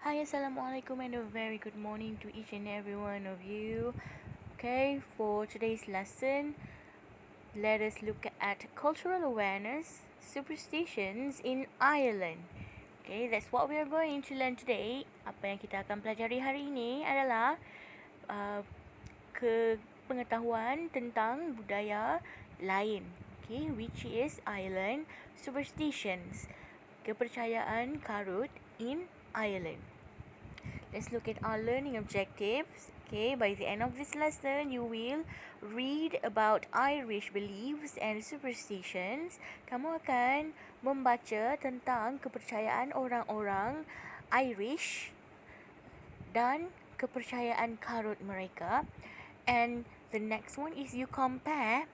Hi, Assalamualaikum, and a very good morning to each and every one of you. Okay, for today's lesson, let us look at cultural awareness, superstitions in Ireland. Okay, that's what we are going to learn today. Apa yang kita akan pelajari hari ini adalah uh, pengetahuan tentang budaya lain. Okay, which is Ireland superstitions, kepercayaan karut in Ireland. Let's look at our learning objectives. Okay, by the end of this lesson, you will read about Irish beliefs and superstitions. Kamu akan membaca tentang kepercayaan orang-orang Irish dan kepercayaan karut mereka. And the next one is you compare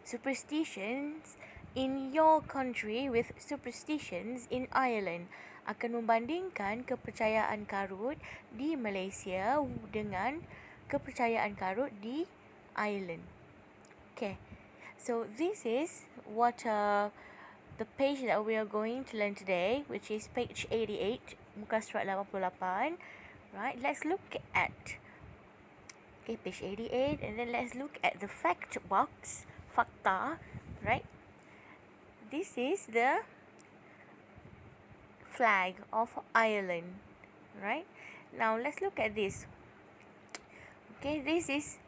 superstitions in your country with superstitions in Ireland. Akan membandingkan kepercayaan karut di Malaysia dengan kepercayaan karut di Ireland. Okay, so this is what the page that we are going to learn today, which is page 88, muka surat 88. Right, let's look at page 88, and then let's look at the fact box, fakta, right? This is the flag of Ireland, right? Now let's look at this. Okay, this is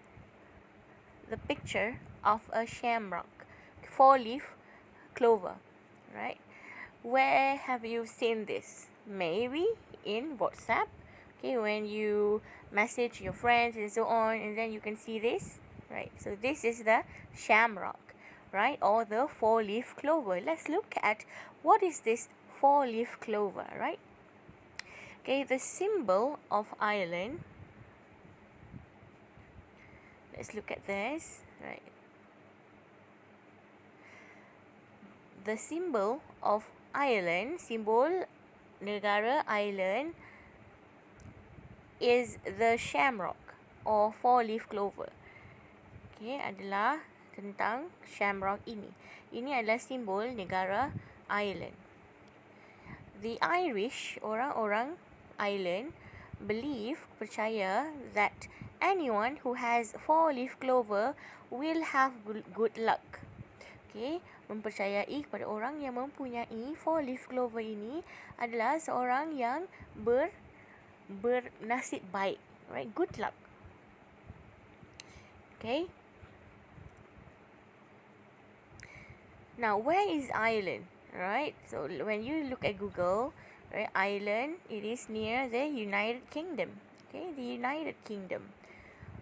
the picture of a shamrock, four-leaf clover, right? Where have you seen this? Maybe in WhatsApp, okay, when you message your friends and so on, and then you can see this, right? So this is the shamrock, right, or the four-leaf clover. Let's look at what is this four-leaf clover, right? Okay, the symbol of Ireland. Let's look at this, right? The symbol of Ireland, simbol negara Ireland, is the shamrock or four-leaf clover. Okay, adalah tentang shamrock ini. Ini adalah simbol negara Ireland. The Irish, orang-orang Ireland, percaya that anyone who has four-leaf clover will have good luck. Okay, mempercayai kepada orang yang mempunyai four-leaf clover ini adalah seorang yang bernasib baik, right? Good luck. Okay. Now, where is Ireland? Right? So when you look at Google, right, Ireland, it is near the United Kingdom. Okay, the United Kingdom.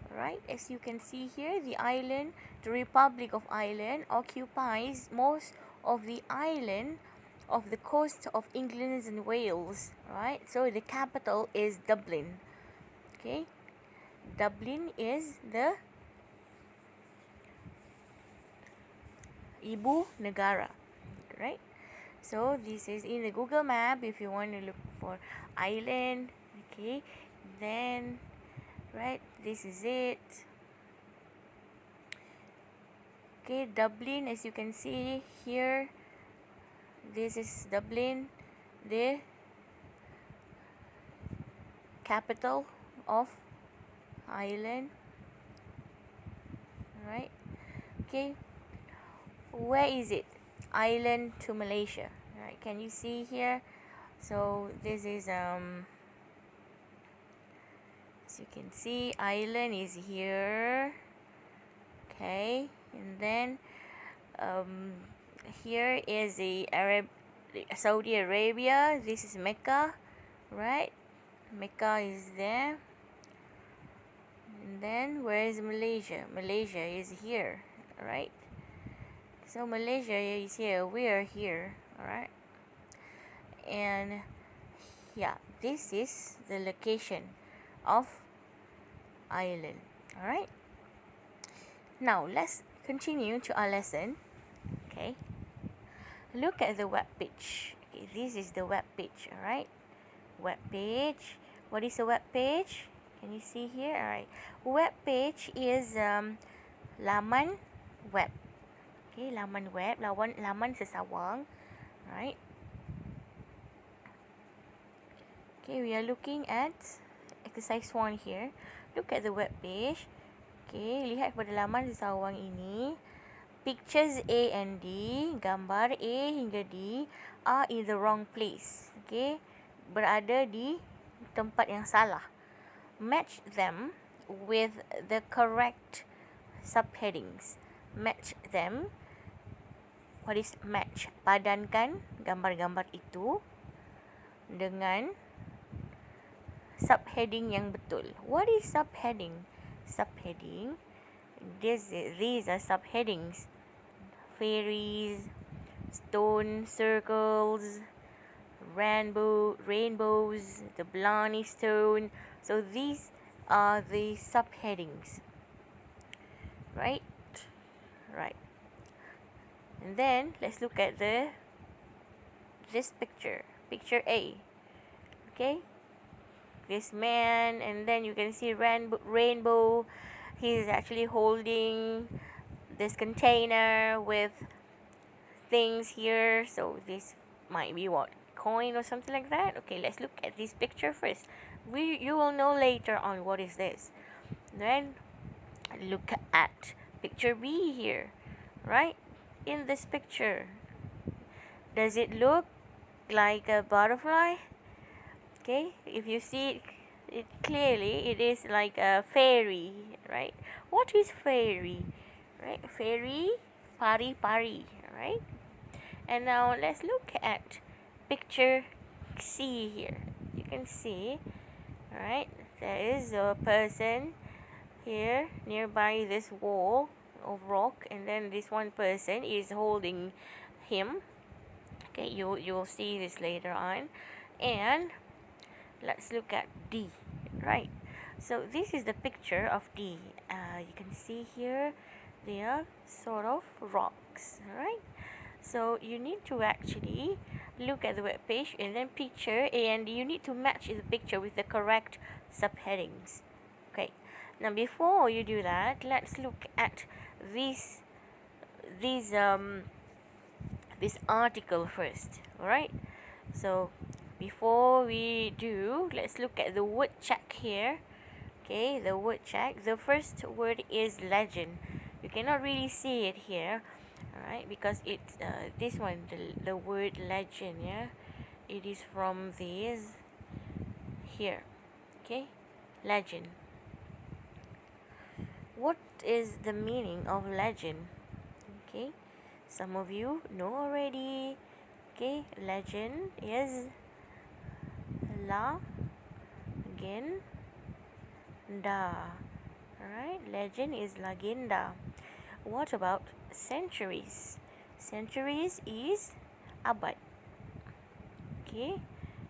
Right? As you can see here, the Republic of Ireland occupies most of the island of the coast of England and Wales. Right? So the capital is Dublin. Okay, Dublin is the ibu negara, right? So this is in the Google map if you want to look for Ireland. Okay, then right, this is it. Okay, Dublin, as you can see here, this is Dublin, the capital of Ireland, right? Okay, where is it? Ireland to Malaysia, right? Can you see here? So this is as you can see, Ireland is here. Okay, and then here is the Saudi Arabia. This is Mecca, right? Mecca is there. And then where is Malaysia? Malaysia is here, right? So Malaysia is here, we are here, alright? And yeah, this is the location of Ireland, alright? Now let's continue to our lesson. Okay, look at the web page. Okay, this is the web page, alright? Web page. What is a web page? Can you see here? Alright, web page is laman web. Okay, laman web, laman sesawang, right? Okay, we are looking at exercise 1 here. Look at the web page. Okay, lihat pada laman sesawang ini. Pictures A and D, gambar A hingga D are in the wrong place. Okay, berada di tempat yang salah. Match them with the correct subheadings. Match them. What is match? Padankan gambar-gambar itu dengan subheading yang betul. What is subheading? Subheading. These are subheadings. Fairies, stone circles, rainbows, the Blarney Stone. So these are the subheadings. Right? Right. And then let's look at this picture. Picture A. Okay? This man, and then you can see rainbow. He's actually holding this container with things here. So this might be what? Coin or something like that? Okay, let's look at this picture first. You will know later on what is this. Then look at picture B here. Right? In this picture, does it look like a butterfly? Okay, if you see it clearly, it is like a fairy, right? What is fairy? Right? Fairy, pari, right? And now let's look at picture C here. You can see, right? There is a person here nearby this wall of rock, and then this one person is holding him. Okay, you'll see this later on. And let's look at D, right? So this is the picture of D. You can see here they are sort of rocks, right? So you need to actually look at the web page and then picture, and you need to match the picture with the correct subheadings. Okay. Now before you do that, let's look at this article first. All right. So before we do, let's look at the word check here. Okay, the word check. The first word is legend. You cannot really see it here, alright, because it's this one, the word legend. Yeah, it is from this here. Okay, legend. What is the meaning of legend? Okay, some of you know already. Okay, legend is legenda. Alright, legend is legenda. What about centuries? Centuries is abad. Okay,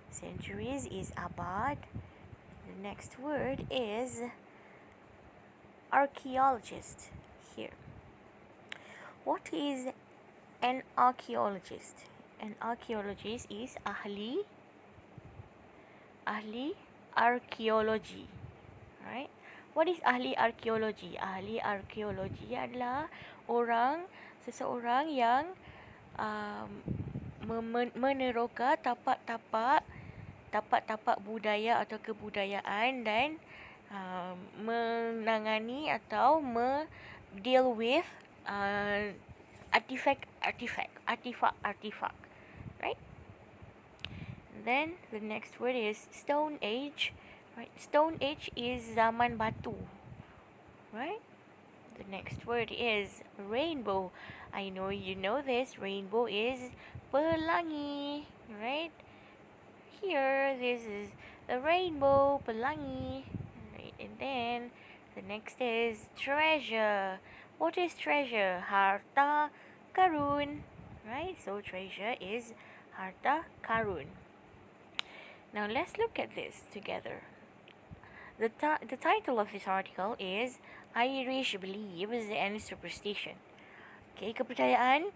centuries is abad. The next word is archaeologist here. What is an archaeologist? An archaeologist is ahli archaeology. Right? What is ahli archaeology? Ahli archaeology adalah seseorang yang meneroka tapak-tapak budaya atau kebudayaan, dan menangani atau deal with artifact, right? Then the next word is Stone Age. Right? Stone Age is zaman batu. Right? The next word is rainbow. I know you know this. Rainbow is pelangi. Right? Here, this is the rainbow, pelangi. Right? And then the next is treasure. What is treasure? Harta karun. Right? So treasure is harta karun. Now let's look at this together. The title of this article is Irish Beliefs and Superstition. Okay, kepercayaan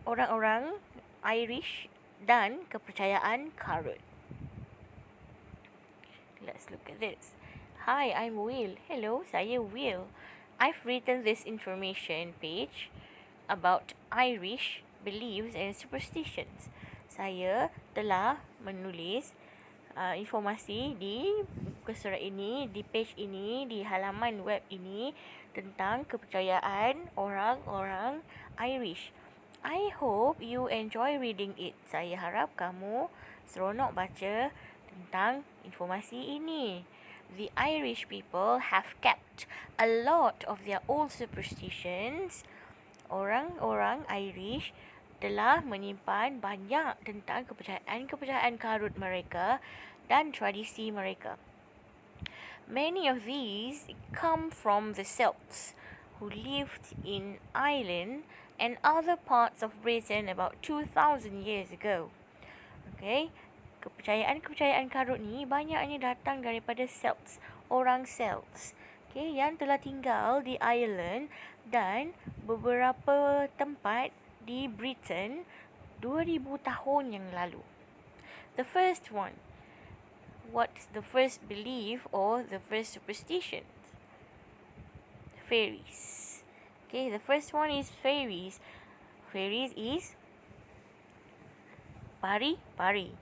orang-orang Irish dan kepercayaan karun. Let's look at this. Hi, I'm Will. Hello, saya Will. I've written this information page about Irish beliefs and superstitions. Saya telah menulis informasi di muka surat ini, di page ini, di halaman web ini tentang kepercayaan orang-orang Irish. I hope you enjoy reading it. Saya harap kamu seronok baca tentang informasi ini. The Irish people have kept a lot of their old superstitions. Orang-orang Irish telah menyimpan banyak tentang kepercayaan karut mereka dan tradisi mereka. Many of these come from the Celts, who lived in Ireland and other parts of Britain about 2,000 years ago. Okay, kepercayaan karut ni banyaknya datang daripada Celts, orang Celts. Okay, yang telah tinggal di Ireland dan beberapa tempat di Britain 2000 tahun yang lalu. The first one. What's the first belief or the first superstition? Fairies. Okay, the first one is fairies. Fairies is pari-pari.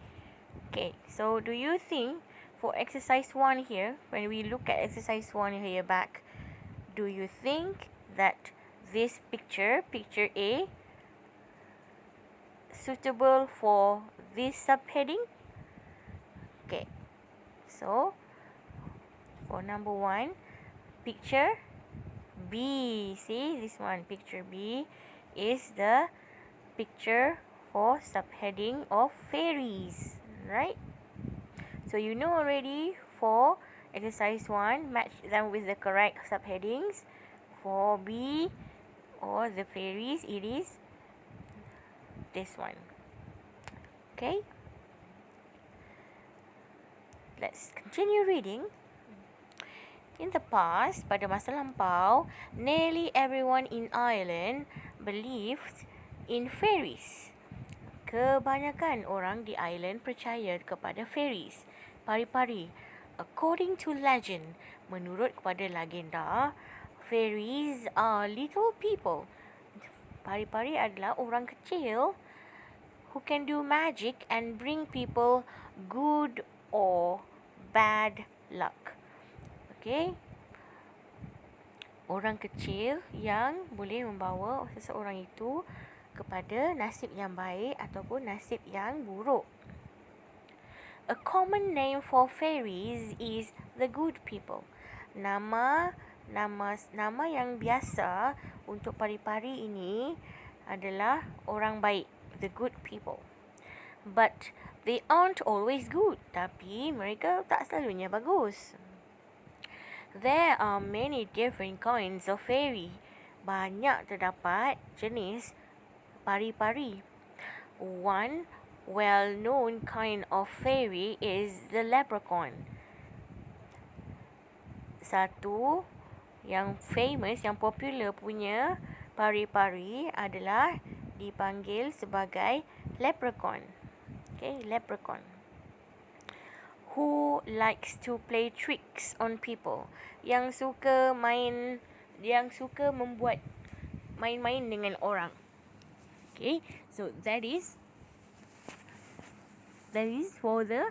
Okay, so do you think for exercise 1 here, when we look at exercise 1 here back, do you think that this picture A, suitable for this subheading? Okay, so for number 1, picture B. See this one, picture B is the picture for subheading of fairies, right? So you know already for exercise 1, match them with the correct subheadings. For B or the fairies, it is this one. Okay, let's continue reading. In the past, pada masa lampau, nearly everyone in Ireland believed in fairies. Kebanyakan orang di Ireland percaya kepada fairies, pari-pari. According to legend, menurut kepada legenda, fairies are little people. Pari-pari adalah orang kecil who can do magic and bring people good or bad luck. Okay, orang kecil yang boleh membawa seseorang itu kepada nasib yang baik ataupun nasib yang buruk. A common name for fairies is the good people. Nama yang biasa untuk pari-pari ini adalah orang baik, the good people. But they aren't always good. Tapi mereka tak selalunya bagus. There are many different kinds of fairy. Banyak terdapat jenis pari-pari. One well-known kind of fairy is the leprechaun. Satu yang famous, yang popular punya pari-pari adalah dipanggil sebagai leprechaun. Okay, leprechaun. Who likes to play tricks on people? Yang suka membuat main-main dengan orang. Okay, so that is for the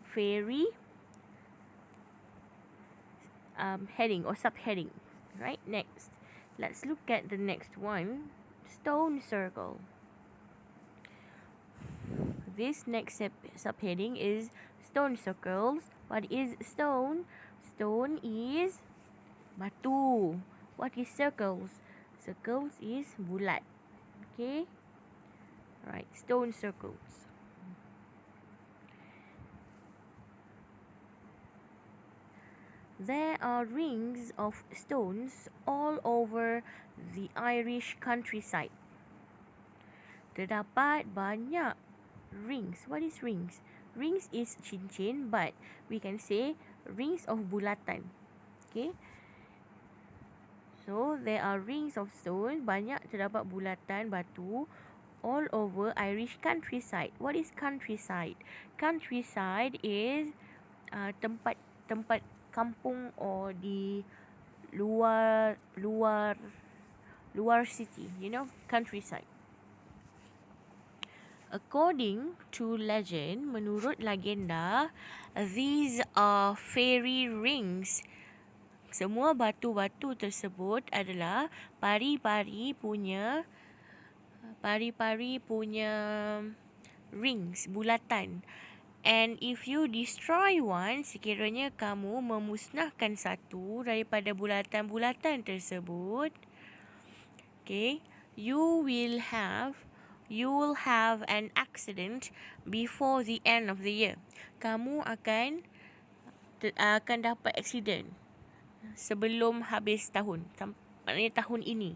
fairy heading or subheading. Right, next. Let's look at the next one. Stone circle. This next subheading is stone circles. What is stone? Stone is batu. What is circles? Circles is bulat. Okay. Right, stone circles. There are rings of stones all over the Irish countryside. Terdapat banyak rings. What is rings? Rings is cincin, but we can say rings of bulatan. Okay. So there are rings of stone, banyak terdapat bulatan batu all over Irish countryside. What is countryside? Countryside is tempat kampung or di luar city, you know, countryside. According to legend, menurut legenda, these are fairy rings. Semua batu-batu tersebut adalah pari-pari punya rings, bulatan. And if you destroy one, sekiranya kamu memusnahkan satu daripada bulatan-bulatan tersebut, okay, you will have an accident before the end of the year. Kamu akan dapat accident sebelum habis tahun, maknanya tahun ini.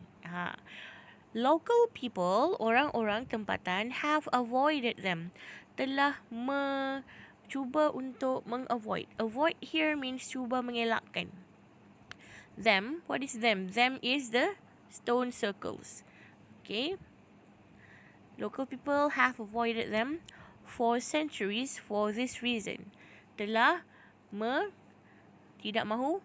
Local people, orang-orang tempatan, have avoided them. Telah cuba untuk mengavoid. Avoid here means cuba mengelakkan. Them, what is them? Them is the stone circles. Okay. Local people have avoided them for centuries for this reason. Telah tidak mahu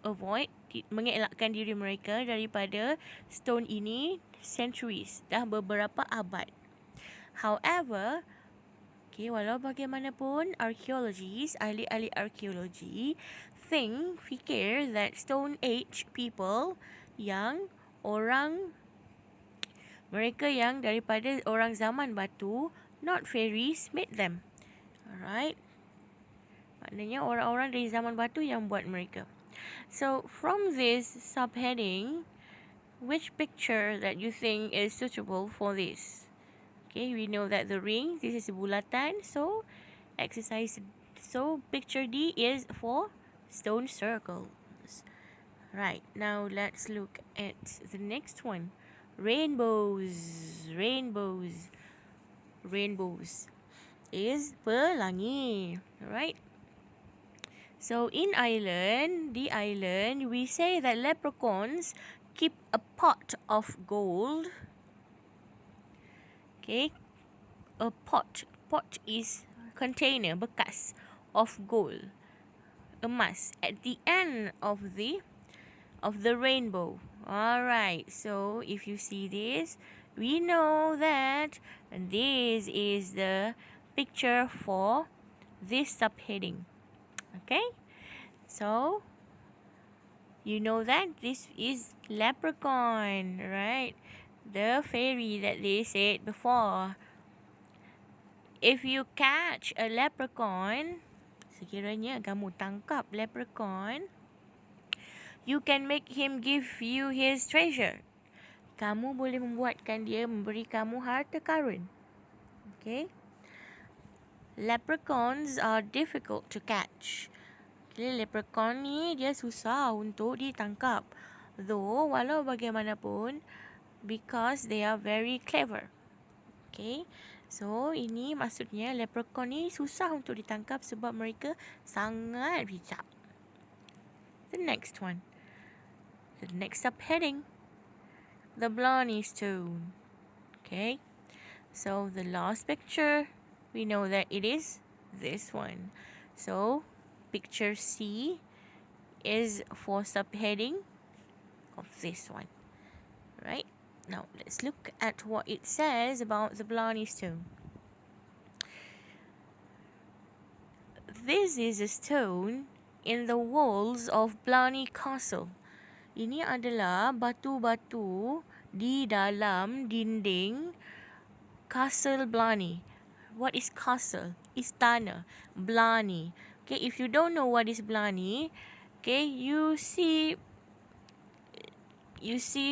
avoid, mengelakkan diri mereka daripada stone ini centuries, dah beberapa abad. However, walau bagaimanapun, ahli-ahli arkeologi fikir that Stone Age people mereka yang daripada orang zaman batu, not fairies, made them. Alright. Maknanya orang-orang dari zaman batu yang buat mereka. So, from this subheading, which picture that you think is suitable for this? Okay, we know that the ring, this is bulatan, so picture D is for stone circles. Right, now let's look at the next one. Rainbows is pelangi, right? So in the island, we say that leprechauns keep a pot of gold. Okay, a pot is container, bekas, of gold, emas, at the end of the rainbow. Alright, so if you see this, we know that this is the picture for this subheading. Okay, so you know that this is leprechaun, right? The fairy that they said before. If you catch a leprechaun, sekiranya kamu tangkap leprechaun, you can make him give you his treasure. Kamu boleh membuatkan dia memberi kamu harta karun. Okay. Leprechauns are difficult to catch. Okay, leprechaun ni dia susah untuk ditangkap. Though, walau bagaimanapun, because they are very clever. Okay, so ini maksudnya leprechaun ni susah untuk ditangkap sebab mereka sangat bijak. The next one. The next subheading. The Blarney Stone. Okay, so the last picture, we know that it is this one. So, picture C is for subheading of this one. Right? Now, let's look at what it says about the Blarney Stone. This is a stone in the walls of Blarney Castle. Ini adalah batu-batu di dalam dinding Castle Blarney. What is castle? Istana. Blarney. Okay, if you don't know what is Blarney, okay, you see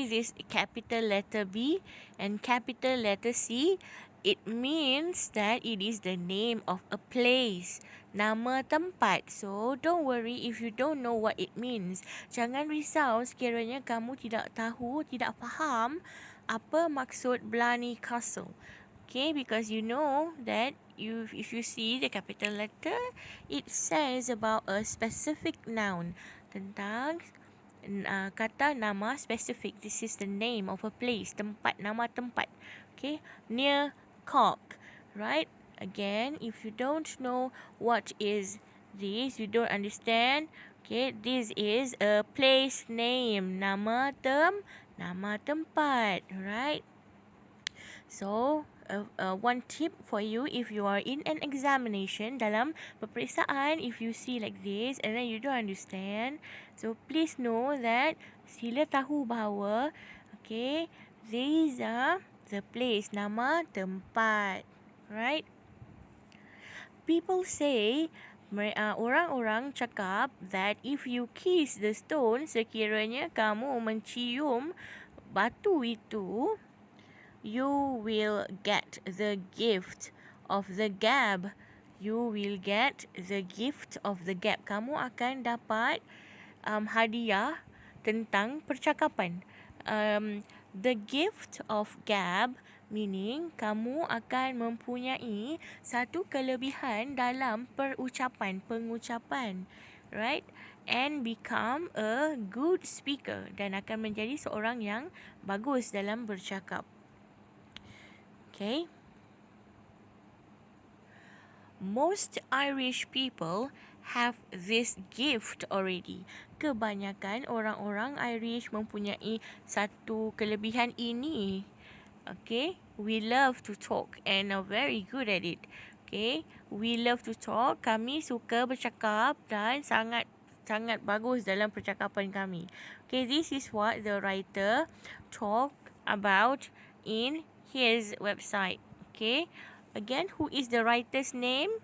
this capital letter B and capital letter C. It means that it is the name of a place, nama tempat. So, don't worry if you don't know what it means. Jangan risau sekiranya kamu tidak faham apa maksud Blarney Castle. Okay, because you know that if you see the capital letter, it says about a specific noun, tentang kata nama specific. This is the name of a place, tempat, nama tempat. Okay, near Cork, right? Again, if you don't know what is this, you don't understand. Okay, this is a place name, nama tempat, right? So, one tip for you, if you are in an examination, dalam peperiksaan, if you see like this and then you don't understand, so please know that sila tahu bahawa, okay, these are the place, nama tempat, right? People say, orang-orang cakap that if you kiss the stone, sekiranya kamu mencium batu itu, you will get the gift of the gab. You will get the gift of the gab. Kamu akan dapat hadiah tentang percakapan. The gift of gab meaning kamu akan mempunyai satu kelebihan dalam pengucapan, right? And become a good speaker dan akan menjadi seorang yang bagus dalam bercakap. Okay. Most Irish people have this gift already. Kebanyakan orang-orang Irish mempunyai satu kelebihan ini. Okay, we love to talk and are very good at it. Okay, we love to talk. Kami suka bercakap dan sangat bagus dalam percakapan kami. Okay, this is what the writer talk about in his website. Okay, again, who is the writer's name?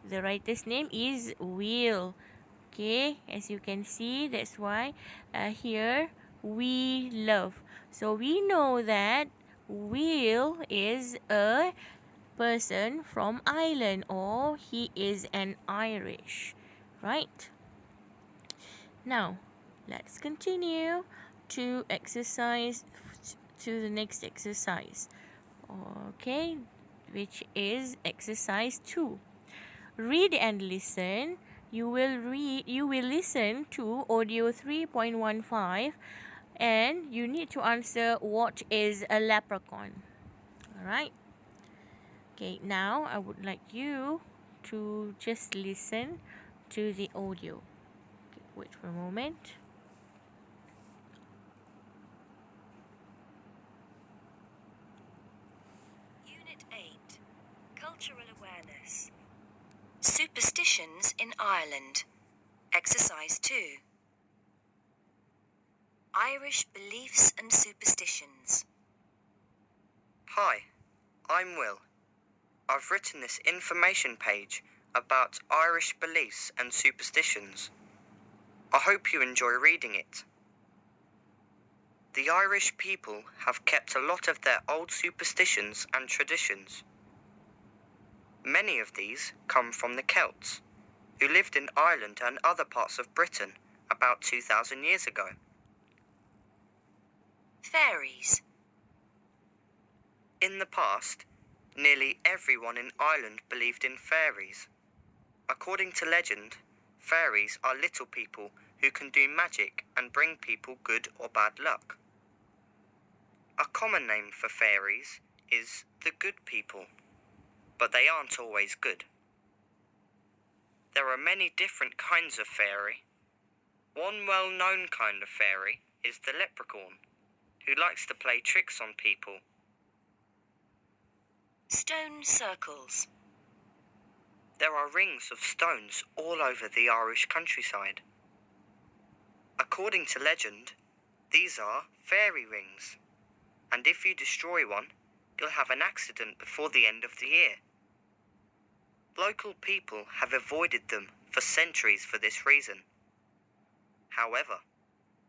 The writer's name is Will. Okay, as you can see, that's why here we love. So we know that Will is a person from Ireland, or he is an Irish, right? Now, let's continue to exercise to the next exercise. Okay, which is exercise 2. Read and listen. You will listen to audio 3.15 and you need to answer what is a leprechaun. Alright. Okay, now I would like you to just listen to the audio. Okay, wait for a moment. Unit 8. Cultural Awareness. Superstitions in Ireland. Exercise 2. Irish Beliefs and Superstitions. Hi, I'm Will. I've written this information page about Irish beliefs and superstitions. I hope you enjoy reading it. The Irish people have kept a lot of their old superstitions and traditions. Many of these come from the Celts, who lived in Ireland and other parts of Britain about 2,000 years ago. Fairies. In the past, nearly everyone in Ireland believed in fairies. According to legend, fairies are little people who can do magic and bring people good or bad luck. A common name for fairies is the good people, but they aren't always good. There are many different kinds of fairy. One well-known kind of fairy is the leprechaun, who likes to play tricks on people. Stone circles. There are rings of stones all over the Irish countryside. According to legend, these are fairy rings, and if you destroy one, you'll have an accident before the end of the year. Local people have avoided them for centuries for this reason. However,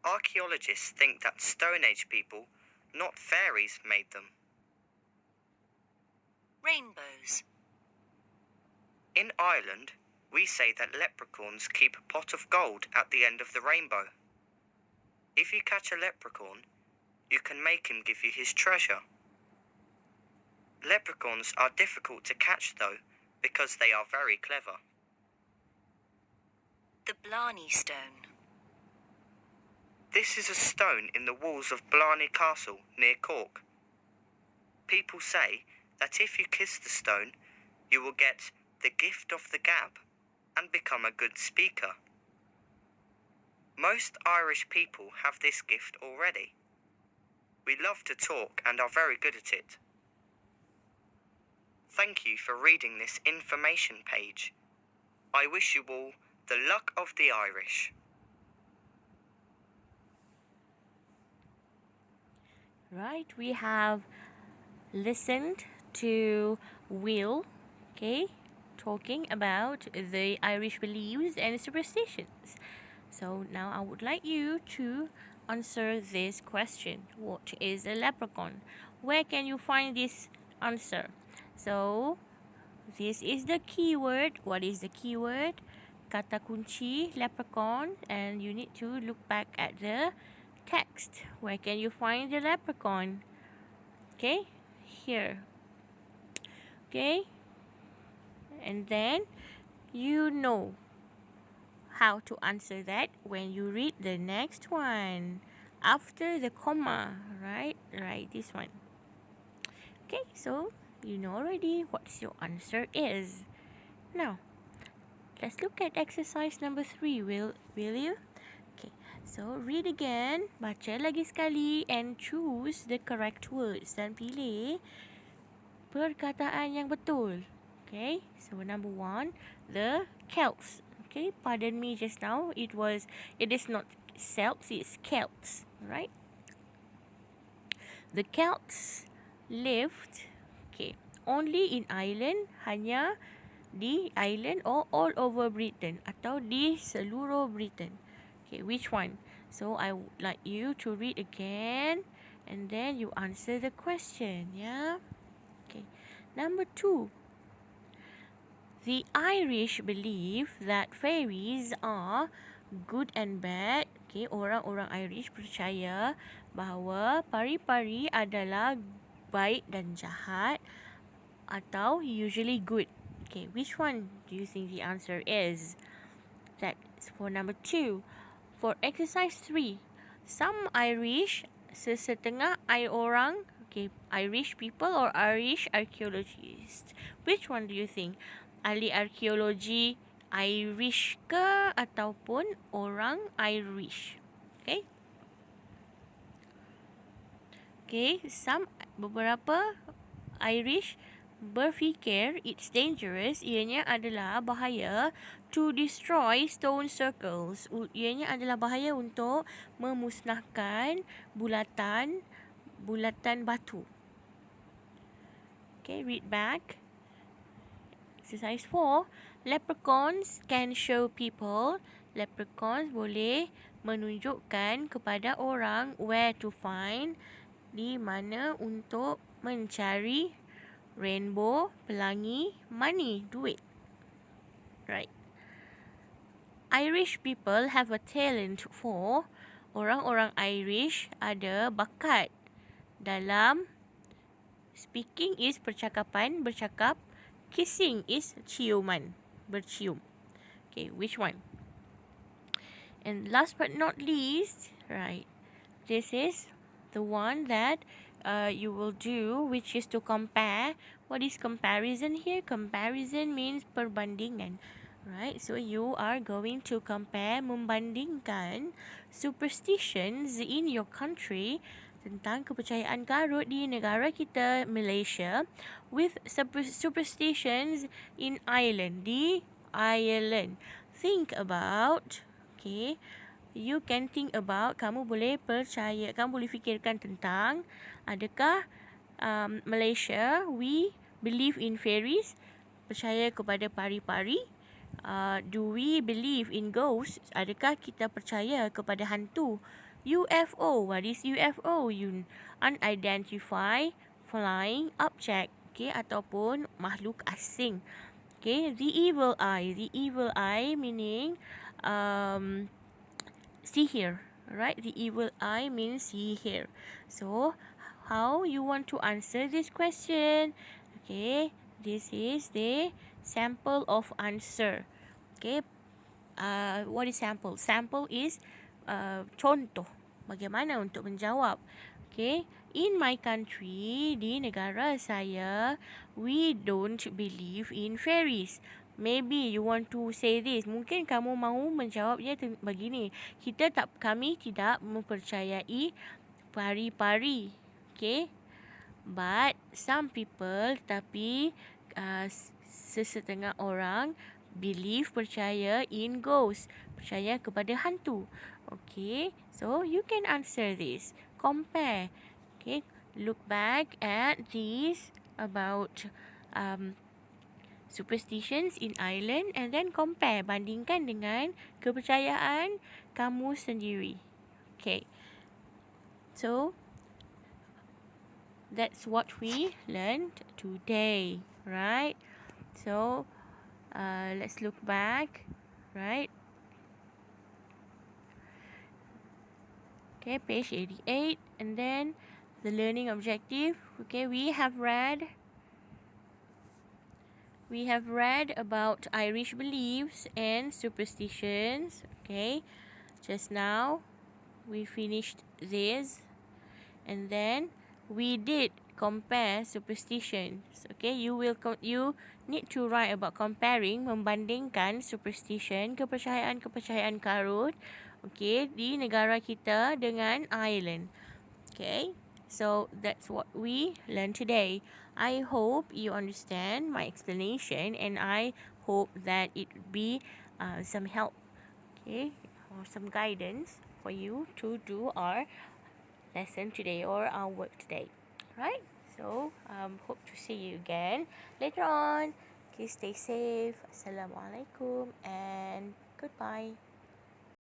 archaeologists think that Stone Age people, not fairies, made them. Rainbows. In Ireland, we say that leprechauns keep a pot of gold at the end of the rainbow. If you catch a leprechaun, you can make him give you his treasure. Leprechauns are difficult to catch though, because they are very clever. The Blarney Stone. This is a stone in the walls of Blarney Castle near Cork. People say that if you kiss the stone, you will get the gift of the gab and become a good speaker. Most Irish people have this gift already. We love to talk and are very good at it. Thank you for reading this information page. I wish you all the luck of the Irish. Right, we have listened to Will, okay, talking about the Irish beliefs and superstitions. So now I would like you to answer this question. What is a leprechaun? Where can you find this answer? So this is the keyword. What is the keyword? Kata kunci leprechaun, and you need to look back at the text. Where can you find the leprechaun? Okay, here. Okay, and then you know how to answer that when you read the next one after the comma, right? Right, this one. Okay, so you know already what your answer is. Now, let's look at exercise number 3, will you? Okay, so read again, baca lagi sekali and choose the correct words dan pilih perkataan yang betul. Okay, so number 1, the Celts. Okay, pardon me just now, it is not Celts, it's Celts, right? The Celts lived, okay, only in Ireland, hanya di Ireland, or all over Britain, atau di seluruh Britain. Okay, which one? So I would like you to read again and then you answer the question, yeah? Okay. Number 2. The Irish believe that fairies are good and bad. Okay, orang-orang Irish percaya bahawa pari-pari adalah baik dan jahat atau usually good. Okay, which one do you think the answer is? That's for number 2. For exercise 3, some Irish, sesetengah orang, okay, Irish people or Irish archaeologists. Which one do you think? Ahli arkeologi Irish ke ataupun orang Irish? Okay. Okay, beberapa Irish berfikir it's dangerous, ianya adalah bahaya to destroy stone circles. Ianya adalah bahaya untuk memusnahkan bulatan batu. Okay, read back. Exercise 4. Leprechauns can show people. Leprechauns boleh menunjukkan kepada orang where to find, di mana untuk mencari rainbow, pelangi, money, duit. Right. Irish people have a talent for, orang-orang Irish ada bakat dalam speaking is percakapan, bercakap, kissing is ciuman, bercium. Okay, which one? And last but not least, right, this is the one that you will do, which is to compare. What is comparison here? Comparison means perbandingan, right? So you are going to compare, membandingkan superstitions in your country, tentang kepercayaan karut di negara kita Malaysia, with superstitions in Ireland, di Ireland. Think about, okay, you can think about, kamu boleh fikirkan tentang, adakah Malaysia, we believe in fairies, percaya kepada pari-pari? Do we believe in ghosts? Adakah kita percaya kepada hantu? UFO, what is UFO? Unidentified flying object, okay, ataupun makhluk asing. Okay, the evil eye meaning sihir, right? The evil eye means sihir. So, how you want to answer this question? Okay, this is the sample of answer. Okay, what is sample? Sample is contoh bagaimana untuk menjawab. Okay, in my country, di negara saya, we don't believe in fairies. Maybe you want to say this. Mungkin kamu mahu menjawabnya begini. Kami tidak mempercayai pari-pari. Okay. But some people, tapi sesetengah orang believe, percaya in ghosts, percaya kepada hantu. Okay, so you can answer this. Compare. Okay, look back at these about superstitions in Ireland and then compare, bandingkan dengan kepercayaan kamu sendiri. Okay, so that's what we learned today, right? So let's look back, right? Okay, page 88, and then the learning objective. Okay, we have read about Irish beliefs and superstitions. Okay, just now we finished this, and then we did compare superstitions. Okay, you need to write about comparing, membandingkan superstition, kepercayaan karut, okay, di negara kita dengan Ireland. Okay, so that's what we learned today. I hope you understand my explanation, and I hope that it be some help, okay, or some guidance for you to do our lesson today or our work today. Right? So, hope to see you again later on. Okay, stay safe. Assalamualaikum and goodbye.